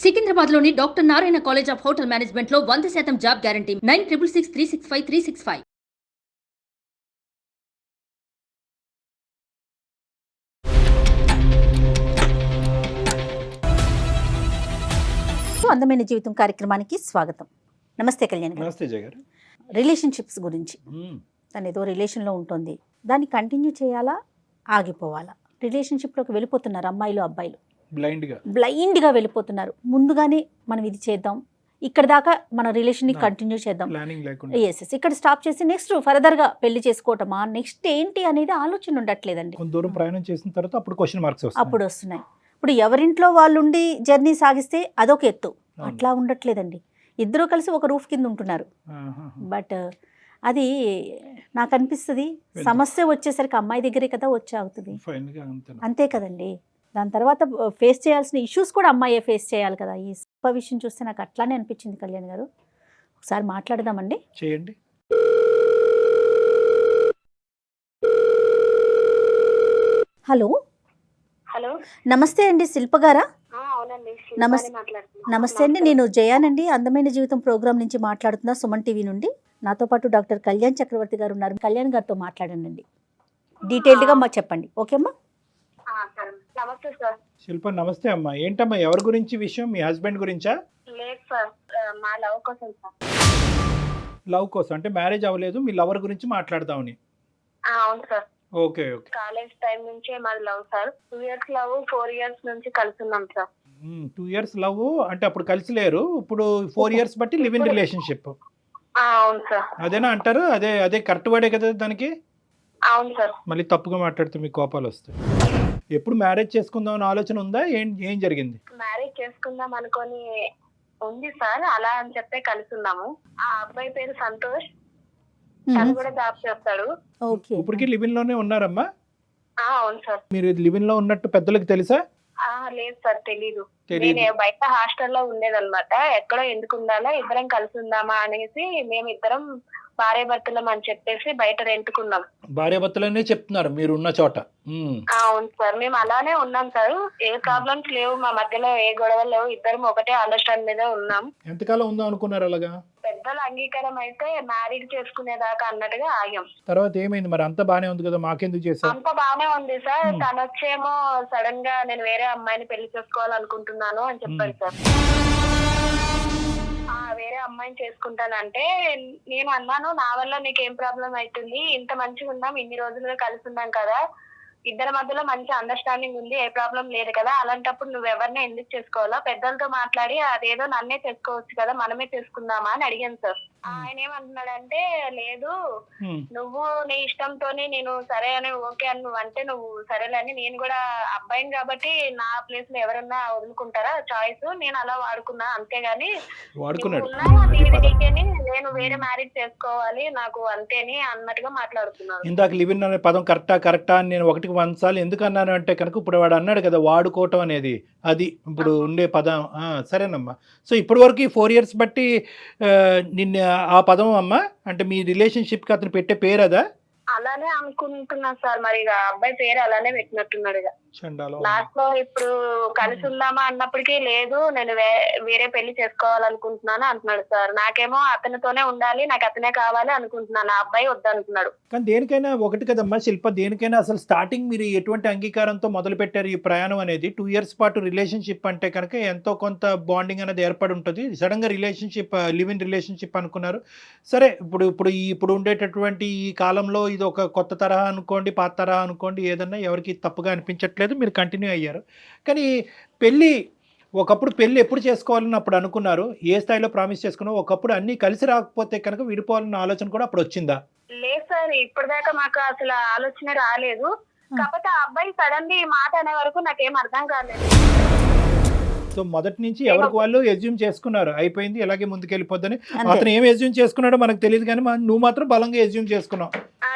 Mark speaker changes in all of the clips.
Speaker 1: సికింద్రాబాద్లోని Doctor Narayana College of Hotel మేనేజ్మెంట్లో 100% job guarantee 966365
Speaker 2: అందమైన జీవితం కార్యక్రమానికి స్వాగతం. నమస్తే కళ్యాణ్ గారు.
Speaker 3: నమస్తే జయ గారు.
Speaker 2: రిలేషన్షిప్స్ గురించి తను ఏదో రిలేషన్లో ఉంటుంది, దాన్ని కంటిన్యూ చేయాలా ఆగిపోవాలా? రిలేషన్షిప్లోకి వెళ్ళిపోతున్నారు అమ్మాయిలు అబ్బాయిలు, బ్లైండ్గా వెళ్ళిపోతున్నారు. ముందుగానే మనం ఇది చేద్దాం, ఇక్కడ దాకా మన రిలేషన్ని కంటిన్యూ చేద్దాం, ఎస్ ఇక్కడ స్టాప్ చేసి నెక్స్ట్ ఫర్దర్గా పెళ్లి చేసుకోవటమా, నెక్స్ట్ ఏంటి అనేది ఆలోచన ఉండట్లేదండి.
Speaker 3: కొంత దూరం ప్రయాణం చేసిన తర్వాత అప్పుడు క్వశ్చన్ మార్క్స్
Speaker 2: అప్పుడు వస్తున్నాయి. ఇప్పుడు ఎవరింట్లో వాళ్ళుండి జర్నీ సాగిస్తే అదొక ఎత్తు, అట్లా ఉండట్లేదండి. ఇద్దరు కలిసి ఒక రూఫ్ కింద ఉంటున్నారు. బట్ అది నాకు అనిపిస్తుంది, సమస్య వచ్చేసరికి అమ్మాయి దగ్గరే కదా వచ్చి అవుతుంది, అంతే కదండి. దాని తర్వాత ఫేస్ చేయాల్సిన ఇష్యూస్ కూడా అమ్మాయే ఫేస్ చేయాలి కదా. ఈ విషయం చూస్తే నాకు అట్లానే అనిపించింది కళ్యాణ్ గారు. ఒకసారి మాట్లాడదామండి.
Speaker 3: చేయండి.
Speaker 2: హలో
Speaker 4: హలో,
Speaker 2: నమస్తే అండి, శిల్ప గారా?
Speaker 4: అవునండి,
Speaker 2: నమస్తే అండి, నేను జయానండి, అందమైన జీవితం ప్రోగ్రామ్ నుంచి మాట్లాడుతున్నా, సుమన్ టీవీ నుండి. నాతో పాటు డాక్టర్ కళ్యాణ్ చక్రవర్తి గారు ఉన్నారు. కళ్యాణ్ గారితో మాట్లాడండి, డీటెయిల్డ్గా మాకు చెప్పండి. ఓకేమ్మా?
Speaker 4: నమస్తే సార్.
Speaker 3: శిల్ప నమస్తే అమ్మా. ఏంటమ్మా, ఎవరి గురించి విషయం? మీ హస్బెండ్ గురించా?
Speaker 4: లేదు సార్, మా లవ్ కోసం సార్.
Speaker 3: లవ్ కోసం అంటే మ్యారేజ్ అవ్వలేదు, మీ లవర్ గురించి మాట్లాడదామని.
Speaker 4: అవును sir.
Speaker 3: Okay okay.
Speaker 4: College time నుంచే మాది love sir. 2 years love, 4 years నుంచి కలిసి ఉన్నాం సార్.
Speaker 3: 2 years లవ్ అంటే అప్పుడు కలిసి లేరు, ఇప్పుడు 4 years బట్టి లివ్ ఇన్ రిలేషన్షిప్.
Speaker 4: అవును సార్.
Speaker 3: అదేనా అంటారు? అదే అదే కరెక్ట్ వర్డే కదా దానికి?
Speaker 4: అవును సార్.
Speaker 3: మళ్ళీ తప్పుగా మాట్లాడితే మీకు కోపాలు వస్తాయి. ఎప్పుడు మ్యారేజ్ చేసుకుందాం అనే ఆలోచన ఉందా? ఏం జరిగింది?
Speaker 4: మ్యారేజ్ చేసుకుందాం అనుకొని ఉంది సార్, అలా అని చెప్పే కలిసి ఉన్నాము. ఆ అబ్బాయి పేరు సంతోష్, తను కూడా జాబ్ చేస్తాడు.
Speaker 3: ఇప్పటికి లివ్ ఇన్ లోనే ఉన్నారమ్మా?
Speaker 4: అవును సార్.
Speaker 3: మీరు లివ్ ఇన్ లో ఉన్నట్టు పెద్దలకు తెలుసా?
Speaker 4: లేదు సార్, తెలీదు. నేను బయట హాస్టల్లో ఉండేదన్నమాట. ఎక్కడో ఎందుకు ఉండాలా, ఇద్దరం కలిసి ఉందామా అనేసి మేము ఇద్దరం భార్యాభర్తలం అని చెప్పేసి బయట రెంట్కున్నాం.
Speaker 3: భార్యాభర్తలనే చెప్తున్నారు మీరు ఉన్న చోట?
Speaker 4: అవును సార్, మేము అలానే ఉన్నాం సార్. ఏ ప్రాబ్లమ్స్ లేవు మా మధ్యలో, ఏ గొడవలు లేవు, ఇద్దరం ఒకటే అండర్స్టాండ్ మీద ఉన్నాం.
Speaker 3: ఎంతకాలం ఉందాం అనుకున్నారు అలాగా?
Speaker 4: పెద్దల అంగీకారం అయితే మ్యారీడ్ చేసుకునేదాకా అన్నట్టుగా ఆగాం.
Speaker 3: తర్వాత ఏమైంది మరి? అంత బానే ఉంది కదా, మాకెందుకు చేశారు?
Speaker 4: అంత బానే ఉంది సార్. తను వచ్చేమో సడన్ గా నేను వేరే అమ్మాయిని పెళ్లి చేసుకోవాలనుకుంటున్నాను అని చెప్పాడు సార్. వేరే అమ్మాయిని చేసుకుంటానంటే నేను అన్నాను, నా వల్ల నీకేం ప్రాబ్లం అవుతుంది, ఇంత మంచిగా ఉన్నాం, ఇన్ని రోజులుగా కలిసి ఉన్నాం కదా, ఇద్దరి మధ్యలో మంచి అండర్స్టాండింగ్ ఉంది, ఏ ప్రాబ్లం లేదు కదా, అలాంటప్పుడు నువ్వు ఎవరిని ఎందుకు చేసుకోవాలా, పెద్దలతో మాట్లాడి అదేదో నన్నే చేసుకోవచ్చు కదా, మనమే చేసుకుందామా అని అడిగాను సార్. ఆయన ఏమంటున్నాడంటే, లేదు నువ్వు నీ ఇష్టంతోనే నేను సరే అని ఓకే అని నువ్వు అంటే నువ్వు సరేలేని, నేను కూడా అబ్బాయిని కాబట్టి నా ప్లేస్ లో ఎవరన్నా వదులుకుంటారా చాయిస్, నేను అలా వాడుకున్నా అంతేగాని నీకేని నేను వేరే మ్యారేజ్ చేసుకోవాలి నాకు అంతేని అన్నట్టుగా మాట్లాడుతున్నాను.
Speaker 3: ఇందాక లివ్ ఇన్ అనే పదం కరెక్టా అని నేను 1కి 100 సార్లు ఎందుకు అన్నాను అంటే కనుక, ఇప్పుడు వాడు అన్నాడు కదా వాడుకోవటం అనేది, అది ఇప్పుడు ఉండే పదం. సరేనమ్మా. సో ఇప్పటి వరకు 4 years బట్టి నిన్న ఆ పదం అమ్మా అంటే మీ రిలేషన్షిప్ కి అతను పెట్టే పేరు అదా?
Speaker 4: అలానే అనుకుంటున్నా సార్. మరి ఇక అబ్బాయి పేరు అలానే పెట్టినట్టున్నాడు. ఇక లాస్ట్ లో ఇప్పుడు కలిసి ఉందామా అన్నప్పటికీ లేదు నేను వేరే పెళ్లి చేసుకోవాలనుకుంటున్నాను అంటున్నాడు సార్. నాకేమో అతనితోనే ఉండాలి, నాకు అతనే కావాలి అనుకుంటున్నాను, ఆ అబ్బాయి వద్దనుకున్నాడు.
Speaker 3: కానీ దేనికైనా ఒకటి కదమ్మా శిల్ప, దేనికైనా అసలు స్టార్టింగ్ మీరు ఎటువంటి అంగీకారంతో మొదలు పెట్టారు ఈ ప్రయాణం అనేది? 2 years పాటు రిలేషన్షిప్ అంటే కనుక ఎంతో కొంత బాండింగ్ అనేది ఏర్పడి ఉంటుంది. సడన్ గా రిలేషన్షిప్, లివ్ ఇన్ రిలేషన్షిప్ అనుకున్నారు. సరే, ఇప్పుడు ఉండేటటువంటి ఈ కాలంలో ఇది ఒక కొత్త తరహా అనుకోండి, పాత తరహా అనుకోండి, ఏదన్నా ఎవరికి తప్పుగా అనిపించట్లేదు, మీరు కంటిన్యూ అయ్యారు. కానీ ఒకప్పుడు పెళ్ళి ఎప్పుడు చేసుకోవాలని అప్పుడు అనుకున్నారు, ఏ స్థాయిలో ప్రామిస్ చేసుకున్నావు? ఒకప్పుడు అన్ని కలిసి రాకపోతే కనుక విడిపోవాలన్న ఆలోచన కూడా అప్పుడు వచ్చిందా?
Speaker 4: లేదు సార్, ఇప్పటిదాకా మాకు అసలు ఆలోచన రాలేదు. కాకపోతే ఆ అబ్బాయి సడన్లీ ఈ మాట అనే వరకు నాకేం అర్థం కాలేదు.
Speaker 3: సో మొదటి నుంచి ఎవరికి వాళ్ళు ఎజ్యూమ్ చేసుకున్నారు, అయిపోయింది ఇలాగే ముందుకెళ్ళిపోద్దని. అతను ఏం ఎజ్యూమ్ చేసుకున్నాడో మనకు తెలియదు, కానీ నువ్వు మాత్రం బలంగా ఎజ్యూమ్ చేసుకున్నావు.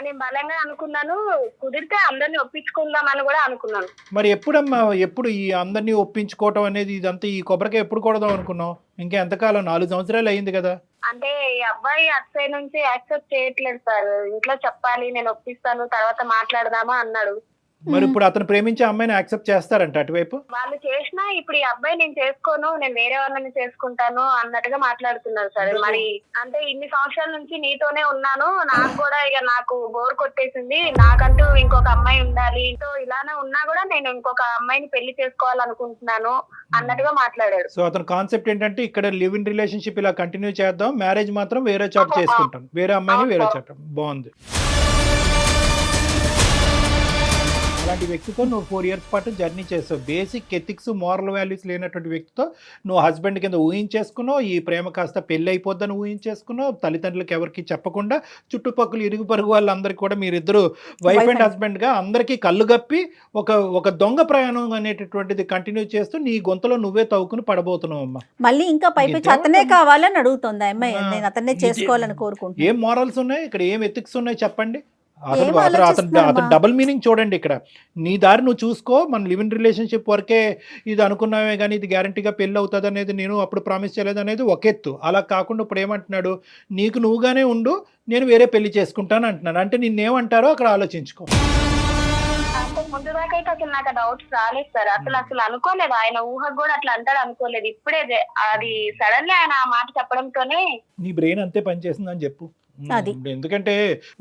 Speaker 4: నేను బలంగా అనుకున్నాను, కుదిరితే అందరినీ ఒప్పించుకుందామని కూడా అనుకున్నాను.
Speaker 3: మరి ఎప్పుడు ఈ అందరినీ ఒప్పించుకోవటం అనేది, ఇదంతా ఈ కొబ్బరికాయ ఎప్పుడు కొడదాం అనుకున్నావు? ఇంకా ఎంతకాలం? 4 సంవత్సరాలు అయింది కదా.
Speaker 4: అంటే ఈ అబ్బాయి అటు సైడ్ నుంచి యాక్సెప్ట్ చేయట్లేదు సార్. ఇంట్లో చెప్పాలి, నేను ఒప్పిస్తాను, తర్వాత మాట్లాడదామా అన్నాడు.
Speaker 3: మరి ఇప్పుడు అతను ప్రేమించే అమ్మాయిని యాక్సెప్ట్ చేస్తారంట అటువైపు?
Speaker 4: వాళ్ళు చేసినా ఇప్పుడు ఈ అబ్బాయి నేను చేసుకోను, నేను వేరే వాళ్ళని చేసుకుంటాను అన్నట్టుగా మాట్లాడుతున్నారు సార్. మరి అంటే ఇన్ని సంవత్సరాల నుంచి నీతోనే ఉన్నాను, నాకు కూడా ఇక నాకు బోర్ కొట్టేసింది, నాకంటూ ఇంకొక అమ్మాయి ఉండాలి, సో ఇలానే ఉన్నా కూడా నేను ఇంకొక అమ్మాయిని పెళ్లి చేసుకోవాలనుకుంటున్నాను అన్నట్టుగా మాట్లాడాడు.
Speaker 3: సో అతని కాన్సెప్ట్ ఏంటంటే ఇక్కడ లివ్ ఇన్ రిలేషన్షిప్ ఇలా కంటిన్యూ చేద్దాం, మ్యారేజ్ మాత్రం వేరే చోట చేసుకుంటాను, వేరే అమ్మాయిని వేరే చోట. బాగుంది. అలాంటి వ్యక్తితో నువ్వు 4 years పాటు జర్నీ చేసావు. బేసిక్ ఎథిక్స్ మోరల్ వాల్యూస్ లేనటువంటి వ్యక్తితో నువ్వు హస్బెండ్ కింద ఊహించేసుకున్నావు, ఈ ప్రేమ కాస్త పెళ్ళి అయిపోద్దని ఊహించేసుకున్నావు, తల్లిదండ్రులకు ఎవరికి చెప్పకుండా చుట్టుపక్కల ఇరుగు పరుగు వాళ్ళందరికీ కూడా మీరిద్దరు వైఫ్ అండ్ హస్బెండ్గా అందరికీ కళ్ళు గప్పి ఒక దొంగ ప్రయాణం అనేటటువంటిది కంటిన్యూ చేస్తూ నీ గొంతులో నువ్వే తవ్వుకుని పడబోతున్నావు అమ్మా.
Speaker 2: మళ్ళీ ఇంకా పైపెచ్చి అతనే కావాలని అడుగుతుంది అమ్మాయి, నేను అతన్నే చేసుకోవాలని కోరుకుంటున్నాను.
Speaker 3: ఏం మోరల్స్ ఉన్నాయి ఇక్కడ, ఏం ఎథిక్స్ ఉన్నాయి చెప్పండి. అతను డబుల్ మీనింగ్ చూడండి ఇక్కడ. నీ దారి నువ్వు చూసుకో, మన లివ్ ఇన్ రిలేషన్షిప్ వరకే ఇది అనుకున్నామే కానీ ఇది గ్యారంటీగా పెళ్ళి అవుతుంది అనేది నేను అప్పుడు ప్రామిస్ చేయలేదు అనేది ఒక ఎత్తు. అలా కాకుండా ఇప్పుడు ఏమంటున్నాడు, నీకు నువ్వుగానే ఉండు, నేను వేరే పెళ్లి చేసుకుంటాను అంటున్నాను. అంటే నిన్నేమంటారో అక్కడ ఆలోచించుకో.
Speaker 4: ముందు దాకా అయితే అసలు నాకు డౌట్స్ రాలేదు సార్. అసలు అనుకోలేదు, ఆయన ఊహకు కూడా అట్లా అంటాడు అనుకోలేదు. ఇప్పుడే అది సడన్లీ ఆయన ఆ మాట చెప్పడంతోనే
Speaker 3: నీ బ్రెయిన్ అంతే పనిచేస్తుందని చెప్పు.
Speaker 2: అది
Speaker 3: ఎందుకంటే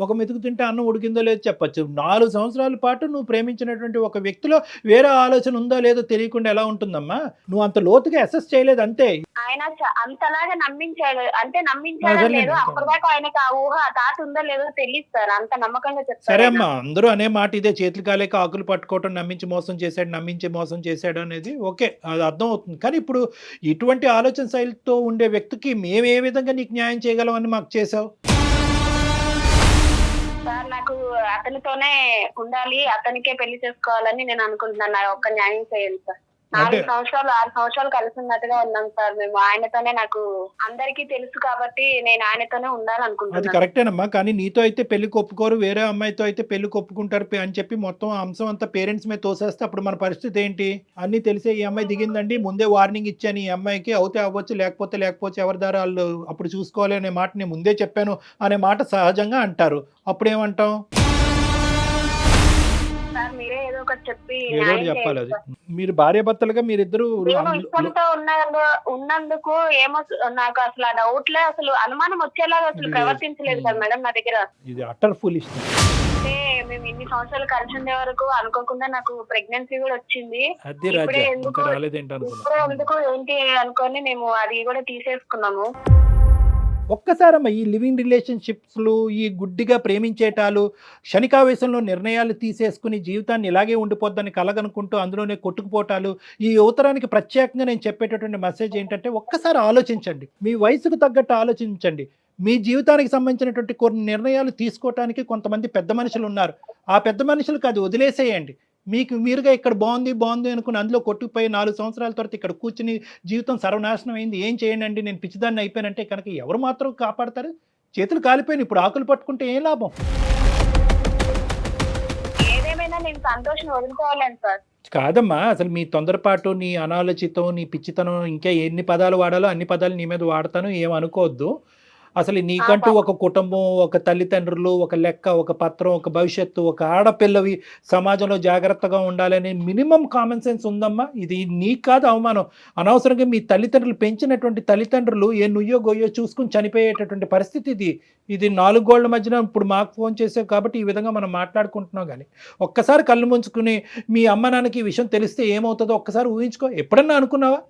Speaker 3: ఒక మెతుకు తింటే అన్నం ఉడికిందో లేదో చెప్పచ్చు. 4 సంవత్సరాల పాటు నువ్వు ప్రేమించినటువంటి ఒక వ్యక్తిలో వేరే ఆలోచన ఉందో లేదో తెలియకుండా ఎలా ఉంటుందమ్మా? నువ్వు అంత లోతుగా అసెస్ చేయలేదు అంతే.
Speaker 4: ఆయన అంతలాగా నమ్మించాడు, అంటే నమ్మించాడు లేదు, అప్పటిదాకా ఆయనకు ఆ ఊహ ఆ తాత ఉందో లేదో తెలియదు సార్, అంత నమ్మకంగా చెప్తారు.
Speaker 3: సరే అమ్మా, అందరూ అనే మాట ఇదే, చేతులు కాలేక ఆకులు పట్టుకోవటం, నమ్మించి మోసం చేశాడు అనేది ఓకే, అది అర్థం అవుతుంది. కానీ ఇప్పుడు ఇటువంటి ఆలోచన శైలితో ఉండే వ్యక్తికి మేము ఏ విధంగా నీకు న్యాయం చేయగలం అని మాకు చేసావు
Speaker 4: సార్? నాకు అతనితోనే ఉండాలి, అతనికే పెళ్లి చేసుకోవాలని నేను అనుకుంటున్నాను. నాకు ఒక్క న్యాయం చేయండి సార్. 4 సంవత్సరాలు 6 సంవత్సరాలు కలిసి ఉన్నట్టుగా ఉన్నాం సార్ మేము. ఆయనతోనే నాకు అందరికీ తెలుసు కాబట్టి నేను ఆయనతోనే
Speaker 3: అది
Speaker 4: ఉండాలనుకుంటున్నాను.
Speaker 3: కరెక్టేనమ్మా. కానీ నీతో అయితే పెళ్లికి ఒప్పుకోరు, వేరే అమ్మాయితో అయితే పెళ్లికి ఒప్పుకుంటారు అని చెప్పి మొత్తం అంశం అంతా పేరెంట్స్ మీద తోసేస్తే అప్పుడు మన పరిస్థితి ఏంటి? అన్నీ తెలిసే ఈ అమ్మాయి దిగిందండి, ముందే వార్నింగ్ ఇచ్చాను ఈ అమ్మాయికి, అవుతే అవ్వచ్చు లేకపోతే ఎవరి దారి వాళ్ళు అప్పుడు చూసుకోవాలి అనే మాట నేను ముందే చెప్పాను అనే మాట సహజంగా అంటారు. అప్పుడేమంటాం?
Speaker 4: సార్ మీరే ఏదో ఒకటి చెప్పి
Speaker 3: ఏదో ఒకటి చెప్పాలి. అది మీరు భార్యాభర్తలుగా మీరిద్దరు
Speaker 4: నేను ఇష్టంతో ఉన్నందుకు ఏమో నాకు అసలు ఆ డౌట్లే, అసలు అనుమానం వచ్చేలాగా అసలు ప్రవర్తించలేదు సార్ మేడం నా దగ్గర.
Speaker 3: ఇది అటర్ ఫూలిష్నెస్.
Speaker 4: అంటే మేము ఇన్ని సంవత్సరాలు కలిసి ఉండే వరకు అనుకోకుండా నాకు ప్రెగ్నెన్సీ కూడా వచ్చింది.
Speaker 3: అదే
Speaker 4: ఇప్పుడే
Speaker 3: రాజా,
Speaker 4: ఎందుకు
Speaker 3: ఇంకా రాలేదేంటి అనుకున్నా.
Speaker 4: ఇప్పుడే ఎందుకు ఏంటి అనుకొని మేము అది కూడా తీసేసుకున్నాము.
Speaker 3: ఒక్కసారమ్మ ఈ లివింగ్ రిలేషన్షిప్స్లు, ఈ గుడ్డిగా ప్రేమించేటాలు, క్షణికావేశంలో నిర్ణయాలు తీసేసుకుని జీవితాన్ని ఇలాగే ఉండిపోద్దని కలగనుకుంటూ అందులోనే కొట్టుకుపోవటాలు, ఈ యువతరానికి ప్రత్యేకంగా నేను చెప్పేటటువంటి మెసేజ్ ఏంటంటే ఒక్కసారి ఆలోచించండి, మీ వయసుకు తగ్గట్టు ఆలోచించండి. మీ జీవితానికి సంబంధించినటువంటి కొన్ని నిర్ణయాలు తీసుకోవటానికి కొంతమంది పెద్ద మనుషులు ఉన్నారు. ఆ పెద్ద మనుషులకు అది వదిలేసేయండి. మీకు మీరుగా ఇక్కడ బాగుంది అనుకుని అందులో కొట్టుకుపోయి 4 సంవత్సరాల తర్వాత ఇక్కడ కూర్చుని జీవితం సర్వనాశనం అయింది, ఏం చేయండి నేను పిచ్చిదాన్ని అయిపోయానంటే కనుక ఎవరు మాత్రం కాపాడతారు? చేతులు కాలిపోయిన ఇప్పుడు ఆకులు పట్టుకుంటే ఏం లాభం?
Speaker 4: ఏదేమైనా నేను సంతోషం వదులుకోవాలని సార్.
Speaker 3: కాదమ్మా, అసలు మీ తొందరపాటు, నీ అనాలోచితం, నీ పిచ్చితనం, ఇంకా ఎన్ని పదాలు వాడాలో అన్ని పదాలు నీ మీద వాడతాను, ఏమనుకోవద్దు. అసలు నీకంటూ ఒక కుటుంబం, ఒక తల్లిదండ్రులు, ఒక లెక్క, ఒక పత్రం, ఒక భవిష్యత్తు, ఒక ఆడపిల్లవి సమాజంలో జాగ్రత్తగా ఉండాలని మినిమం కామన్ సెన్స్ ఉందమ్మా. ఇది నీకు కాదు అవమానం. అనవసరంగా మీ తల్లిదండ్రులు పెంచినటువంటి తల్లిదండ్రులు ఏ నుయ్యో గొయ్యో చూసుకుని చనిపోయేటటువంటి పరిస్థితి ఇది 4 గోళ్ల మధ్యన ఇప్పుడు మాకు ఫోన్ చేసావు కాబట్టి ఈ విధంగా మనం మాట్లాడుకుంటున్నాం. కానీ ఒక్కసారి కళ్ళు ముంచుకుని మీ అమ్మ నాన్నకి ఈ విషయం తెలిస్తే ఏమవుతుందో ఒక్కసారి ఊహించుకో. ఎప్పుడన్నా అనుకున్నావా?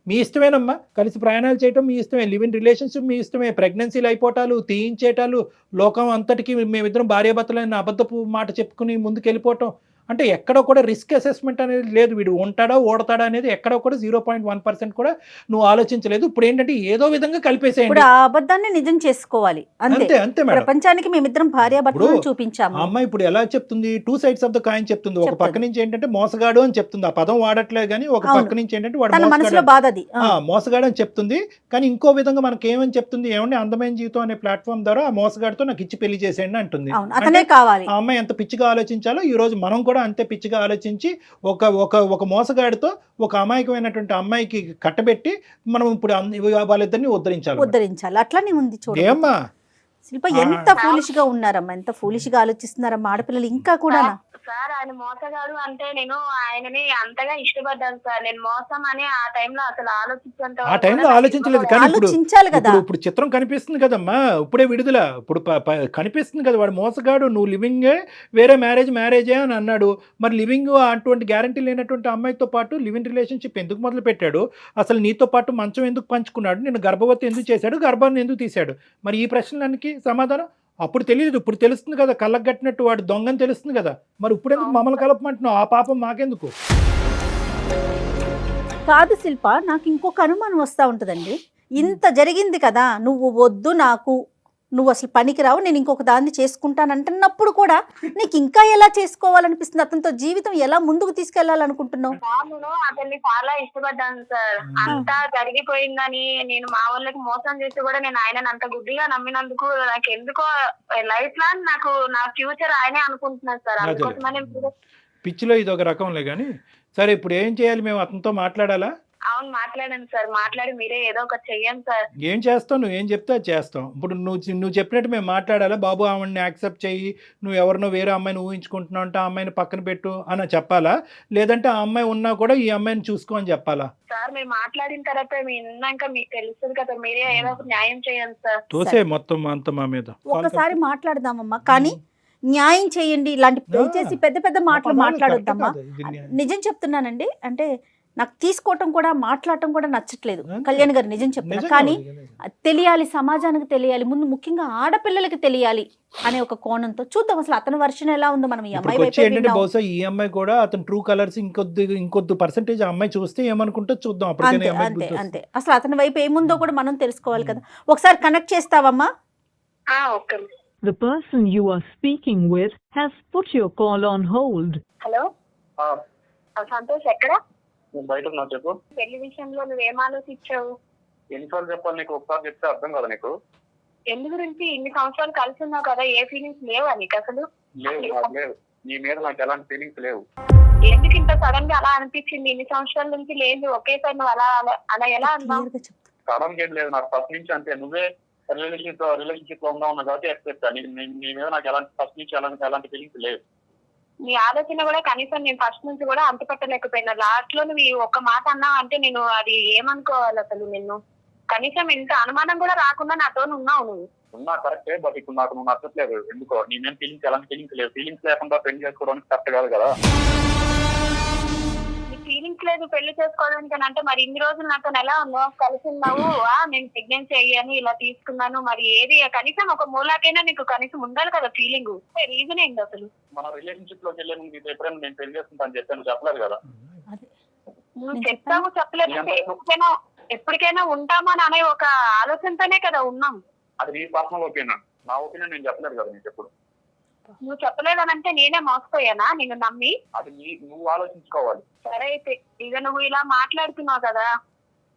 Speaker 3: మీ ఇష్టమేనమ్మా, కలిసి ప్రయాణాలు చేయటం మీ ఇష్టమే, లివ్ ఇన్ రిలేషన్షిప్ మీ ఇష్టమే, ప్రెగ్నెన్సీలు అయిపోవటాలు, తీయించేటాలు, లోకం అంతటికి మేమిద్దరం భార్యాభర్తలైన అబద్ధపు మాట చెప్పుకుని ముందుకు వెళ్ళిపోవటం అంటే ఎక్కడో కూడా రిస్క్ అసెస్మెంట్ అనేది లేదు. వీడు ఉంటాడా ఓడతాడా అనేది ఎక్కడో కూడా 0.1% కూడా నువ్వు ఆలోచించలేదు. ఇప్పుడు ఏంటంటే ఏదో విధంగా కలిపేసేయండి.
Speaker 2: ఆ అబద్ధాన్ని నిజం చేసుకోవాలి అంతే మేడం. ప్రపంచానికి మేమిద్దరం భార్యాభర్తలను చూపించాము.
Speaker 3: అమ్మాయి ఇప్పుడు ఎలా చెప్తుంది, 2 sides ఆఫ్ ద కాయిన్ చెప్తుంది. ఒక పక్క నుంచి ఏంటంటే మోసగాడు అని చెప్తుంది, ఆ పదం వాడట్లేదు. కానీ ఒక పక్క నుంచి ఏంటంటే వాడు మోసగాడు అని చెప్తుంది. కానీ ఇంకో విధంగా మనకి ఏమని చెప్తుంది, ఏమంటే అందమైన జీవితం అనే ప్లాట్ఫామ్ ద్వారా ఆ మోసగాడితో నాకు ఇచ్చి పెళ్లి చేసేయండి అంటుంది.
Speaker 2: అతనే కావాలి.
Speaker 3: ఆ అమ్మాయి ఎంత పిచ్చిగా ఆలోచించాలో ఈ రోజు మనం కూడా అంతే పిచ్చిగా ఆలోచించి ఒక మోసగాడితో ఒక అమాయకమైనటువంటి అమ్మాయికి కట్టబెట్టి మనం ఇప్పుడు వాళ్ళిద్దరిని ఉద్ధరించాలి.
Speaker 2: అట్లానే ఉంది చూడండి.
Speaker 3: ఏమ్మా
Speaker 2: శిల్ప ఎంత ఫూలిష్ గా ఉన్నారమ్మా, ఎంత ఫూలిష్ గా ఆలోచిస్తున్నారమ్మా ఆడపిల్లలు ఇంకా కూడా.
Speaker 4: సార్ ఆయన మోసగాడు అంటే నేను ఆయనని అంతగా ఇష్టపడ్డాను సార్. నేను మోసం అని ఆ టైంలో అసలు
Speaker 3: ఆ టైంలో ఆలోచించలేదు. కానీ ఇప్పుడు
Speaker 2: ఆలోచించాలి కదా.
Speaker 3: ఇప్పుడు చిత్రం కనిపిస్తుంది కదమ్మా, ఇప్పుడే విడుదల, ఇప్పుడు కనిపిస్తుంది కదా వాడు మోసగాడు, నువ్వు లివింగే వేరే మ్యారేజే అని అన్నాడు. మరి లివింగ్ అటువంటి గ్యారంటీ లేనటువంటి అమ్మాయితో పాటు లివింగ్ రిలేషన్షిప్ ఎందుకు మొదలు పెట్టాడు, అసలు నీతో పాటు మంచం ఎందుకు పంచుకున్నాడు, నేను గర్భవతి ఎందుకు చేశాడు, గర్భాన్ని ఎందుకు తీశాడు, మరి ఈ ప్రశ్నలకి సమాధానం అప్పుడు తెలియదు, ఇప్పుడు తెలుస్తుంది కదా, కళ్ళకు కట్టినట్టు వాడు దొంగని తెలుస్తుంది కదా. మరి ఇప్పుడు ఎందుకు మమ్మల్ని కలపమంటున్నావు, ఆ పాపం మాకెందుకు?
Speaker 2: కాదు శిల్ప, నాకు ఇంకొక అనుమానం వస్తూ ఉంటుందండి. ఇంత జరిగింది కదా, నువ్వు వద్దు నాకు, నువ్వు అసలు పనికిరావు, నేను ఇంకొక దాన్ని చేసుకుంటానంటున్నప్పుడు కూడా నీకు ఇంకా ఎలా చేసుకోవాలనిపిస్తుంది, అతనితో జీవితం ఎలా ముందుకు తీసుకెళ్లాలనుకుంటున్నావు?
Speaker 4: నేను అతన్ని చాలా ఇష్టపడ్డాను సార్. అంతా జరిగిపోయిందని నేను మా వాళ్ళకి మోసం చేసి కూడా నేను ఆయనని అంత గుడ్డిగా నమ్మినందుకు నాకు ఎందుకో లైఫ్ లాంగ్ నాకు నా ఫ్యూచర్ ఆయనే అనుకుంటున్నాను సార్. అందుకోసమనే
Speaker 3: పిచ్చిలో ఇది ఒక రకంలే. కానీ సరే, ఇప్పుడు ఏం చేయాలి, మేము అతనితో మాట్లాడాలా?
Speaker 4: అవును మాట్లాడాను సార్. మాట్లాడి మీరే ఏదో ఒకటి చెయ్యండి సార్.
Speaker 3: ఏం చేస్తావు, నువ్వు ఏం చెప్తే అది చేస్తాం. ఇప్పుడు నువ్వు చెప్పినట్టు మేము మాట్లాడాలా, బాబు ఆమెని యాక్సెప్ట్ చెయ్యి, నువ్వు ఎవరినో వేరే అమ్మాయిని ఊహించుకుంటున్నావు అంటే ఆ అమ్మాయిని పక్కన పెట్టు అని చెప్పాలా, లేదంటే ఆ అమ్మాయి ఉన్నా కూడా ఈ అమ్మాయిని చూసుకో అని చెప్పాలా?
Speaker 4: సార్ మీరు మాట్లాడిన తర్వాత విన్నాక మీకు తెలుస్తుంది కదా, మీరే ఏదో ఒక న్యాయం చేయండి సార్.
Speaker 3: తోసే మొత్తం అంత మా మీద.
Speaker 2: ఒకసారి మాట్లాడదామమ్మా, కానీ న్యాయం చేయండి. ఇలాంటి దయచేసి పెద్ద పెద్ద మాటలు మాట్లాడొద్దమ్మా. నిజం చెప్తున్నానండి, అంటే నాకు తీసుకోవటం కూడా మాట్లాడటం కూడా నచ్చట్లేదు కళ్యాణ్ గారు, నిజం చెప్తున్నా. కానీ తెలియాలి, సమాజానికి తెలియాలి, ముందు ముఖ్యంగా ఆడపిల్లలకి తెలియాలి అనే ఒక కోణంతో చూద్దాం అసలు అతని వర్షన్ ఎలా ఉందో. మనం ఈ అమ్మాయి
Speaker 3: ఏంటంటే బహుశా ఈ అమ్మాయి కూడా అతను ట్రూ కలర్స్ ఇంకొద్ది పర్సెంటేజ్ అమ్మాయి చూస్తే ఏమనుకుంటో చూద్దాం.
Speaker 2: అంతే అంతే, అసలు అతని వైపు ఏముందో కూడా మనం తెలుసుకోవాలి కదా. ఒకసారి కనెక్ట్ చేస్తావమ్మా?
Speaker 4: Okay.
Speaker 5: The person you are speaking with has put your call on hold.
Speaker 4: Hello Santosh, ఎక్కడ?
Speaker 6: బయట ఉన్నా, చెప్పు.
Speaker 4: పెళ్లి విషయంలో నువ్వేం ఆలోచించావు?
Speaker 6: ఎన్నిసార్లు చెప్పాలి నీకు, ఒకసారి చెప్తే అర్థం కదా నీకు?
Speaker 4: ఎందు గురించి ఇన్ని సంవత్సరాలు కలిసి ఉన్నావు కదా, ఏ ఫీలింగ్స్ లేవా నీకు అసలు?
Speaker 6: లేవు, నీ మీద నాకు ఎలాంటి ఫీలింగ్స్ లేవు.
Speaker 4: ఎందుకు ఇంత సడన్ గా అలా అనిపించింది? ఇన్ని సంవత్సరాల నుంచి లేదు, ఒకేసారి నువ్వు అలా ఎలా అన్నావు?
Speaker 6: సడన్ గా ఏం లేదు, నాకు ఫస్ట్ నుంచి అంతే. నువ్వే రిలేషన్షిప్ లో ఉన్నావు కాబట్టి ఎక్స్పెక్ట్. నీ మీద నాకు ఫస్ట్ నుంచి ఎలాంటి ఫీలింగ్స్ లేవు.
Speaker 4: నీ ఆలోచన కూడా కనీసం నేను ఫస్ట్ నుంచి కూడా అంత పెట్టలేకపోయినా. లాస్ట్ లో నువ్వు ఒక్క మాట అన్నావు అంటే నేను అది ఏమనుకోవాలి అసలు? నిన్ను కనీసం ఇంత అనుమానం కూడా రాకుండా నాతో ఉన్నావు నువ్వు.
Speaker 6: ఉన్నా కరెక్టే, బట్ ఇప్పుడు నాకు నువ్వు నచ్చట్లేదు. ఎందుకో నీ మీద ఎలాంటి ఫీలింగ్స్ లేవు. ఫీలింగ్స్ లేకుండా పెళ్లి చేసుకోవడానికి కరెక్ట్ కాదు కదా.
Speaker 4: నీ ఫీలింగ్స్ లేదు పెళ్లి చేసుకోవడానికి అంటే మరి ఇన్ని రోజులు నాతో ఎలా ఉన్నావు, కలిసి ఉన్నావు, నేను ప్రెగ్నెన్సీ అయ్యాను, ఇలా తీసుకున్నాను, మరి ఏది కనీసం ఒక మూలాకైనా నీకు కనీసం ఉండాలి కదా ఫీలింగ్. రీజన్ ఏంటి అసలు?
Speaker 6: మన రిలేషన్షిప్ లోకి వెళ్ళే ముందు ఎప్పుడైనా నేను పెళ్లి చేసుకుంటాను చెప్పాను, చెప్పలేదు కదా.
Speaker 4: నువ్వు చెప్తాము చెప్పలేదు, ఎప్పటికైనా ఉంటామని అనే ఒక ఆలోచనతోనే కదా ఉన్నాం.
Speaker 6: అది నీ పర్సనల్ ఒపీనియన్, నా ఒపీనియన్ నేను చెప్పలేదు కదా నీకు ఎప్పుడు.
Speaker 4: నువ్వు చెప్పలేదనంటే నేనే మోసపోయానా నిన్ను నమ్మి?
Speaker 6: అది నువ్వు ఆలోచించుకోవాలి.
Speaker 4: సరే అయితే ఇక నువ్వు ఇలా మాట్లాడుతున్నావు కదా,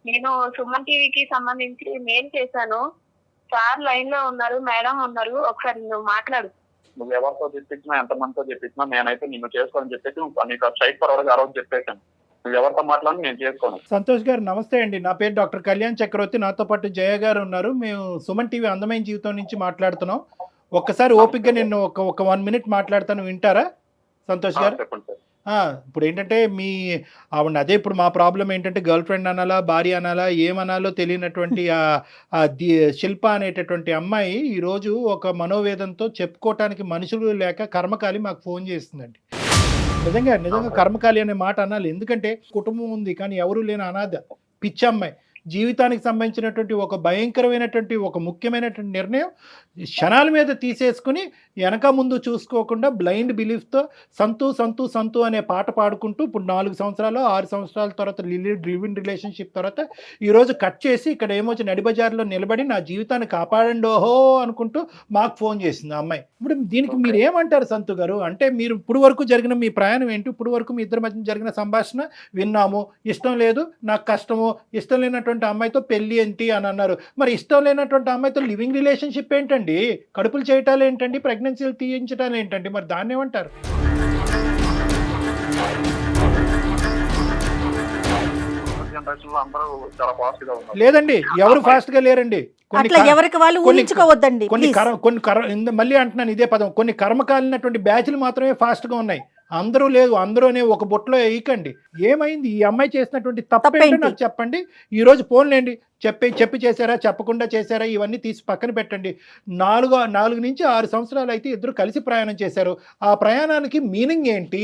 Speaker 4: నేను సుమన్ టీవీకి సంబంధించి మెయిల్ చేశాను, సార్ లైన్ లో ఉన్నారు, మేడం ఉన్నారు, ఒకసారి నువ్వు మాట్లాడు.
Speaker 6: నువ్వు ఎవరితో చెప్పించినా, ఎంతమందితో చెప్పించినా నేనైతే నిన్ను చేసుకోవాలని చెప్పేసి నీకు స్ట్రైట్ ఫార్వర్డ్ ఆ రోజు చెప్పేశాను. నువ్వు ఎవరితో మాట్లాడి నేను చేసుకోను.
Speaker 3: సంతోష్ గారు నమస్తే అండి, నా పేరు డాక్టర్ కళ్యాణ్ చక్రవర్తి, నాతో పాటు జయ గారు ఉన్నారు. మేము సుమన్ టీవీ అందమైన జీవితం నుంచి మాట్లాడుతున్నాం. ఒక్కసారి ఓపిక్గా నేను ఒక 1 minute మాట్లాడతాను, వింటారా సంతోష్ గారు?
Speaker 6: చెప్పండి సార్.
Speaker 3: ఇప్పుడు ఏంటంటే అదే ఇప్పుడు మా ప్రాబ్లం ఏంటంటే గర్ల్ ఫ్రెండ్ అనాలా, భార్య అనాలా, ఏమనాలో తెలియనటువంటి శిల్ప అనేటటువంటి అమ్మాయి ఈరోజు ఒక మనోవేదంతో చెప్పుకోవటానికి మనుషులు లేక కర్మకాలి మాకు ఫోన్ చేస్తుందండి. నిజంగా కర్మకాలి అనే మాట అనాలి, ఎందుకంటే కుటుంబం ఉంది కానీ ఎవరు లేని అనాథ పిచ్చి అమ్మాయి. జీవితానికి సంబంధించినటువంటి ఒక భయంకరమైనటువంటి ఒక ముఖ్యమైనటువంటి నిర్ణయం క్షణాల మీద తీసేసుకుని వెనక ముందు చూసుకోకుండా బ్లైండ్ బిలీఫ్తో సంతు సంతు సంతు అనే పాట పాడుకుంటూ ఇప్పుడు 4 సంవత్సరాలు 6 సంవత్సరాల తర్వాత లివింగ్ రిలేషన్షిప్ తర్వాత ఈరోజు కట్ చేసి ఇక్కడ ఏమొచ్చి నడిబజార్లో నిలబడి నా జీవితాన్ని కాపాడండి ఓహో అనుకుంటూ మాకు ఫోన్ చేసింది ఆ అమ్మాయి. ఇప్పుడు దీనికి మీరు ఏమంటారు సంతు గారు? అంటే మీరు ఇప్పుడు వరకు జరిగిన మీ ప్రయాణం ఏంటి? ఇప్పుడు వరకు మీ ఇద్దరి మధ్య జరిగిన సంభాషణ విన్నాము, ఇష్టం లేదు, నాకు కష్టము, ఇష్టం లేనటువంటి అమ్మాయితో పెళ్లి ఏంటి అని అన్నారు. మరి ఇష్టం లేనటువంటి అమ్మాయితో లివింగ్ రిలేషన్షిప్ ఏంటండి? కడుపులు చేయటాలు ఏంటండి? ప్రెగ్నెన్సీలు తీయించటాలు ఏంటండి? మరి దాన్ని ఏమంటారు?
Speaker 6: జనరేషన్ లో అందరూ చాలా ఫాస్ట్ గా ఉన్నారు.
Speaker 3: లేదండి, ఎవరు ఫాస్ట్ గా లేరండి.
Speaker 2: అట్లా ఎవరికి వాళ్ళు ఊహించుకోవద్దండి.
Speaker 3: మళ్ళీ అంటున్నాను ఇదే పదం, కొన్ని కర్మకాలినటువంటి బ్యాచ్లు మాత్రమే ఫాస్ట్ గా ఉన్నాయి. అందరూ లేదు, అందరూ అనే ఒక బొట్లో వేయకండి. ఏమైంది ఈ అమ్మాయి చేసినటువంటి తప్పేంటో నాకు చెప్పండి. ఈ రోజు ఫోన్లేండి, చెప్పి చేశారా, చెప్పకుండా చేశారా, ఇవన్నీ తీసి పక్కన పెట్టండి. 4 నుంచి 6 సంవత్సరాలు అయితే ఇద్దరు కలిసి ప్రయాణం చేశారు. ఆ ప్రయాణానికి మీనింగ్ ఏంటి?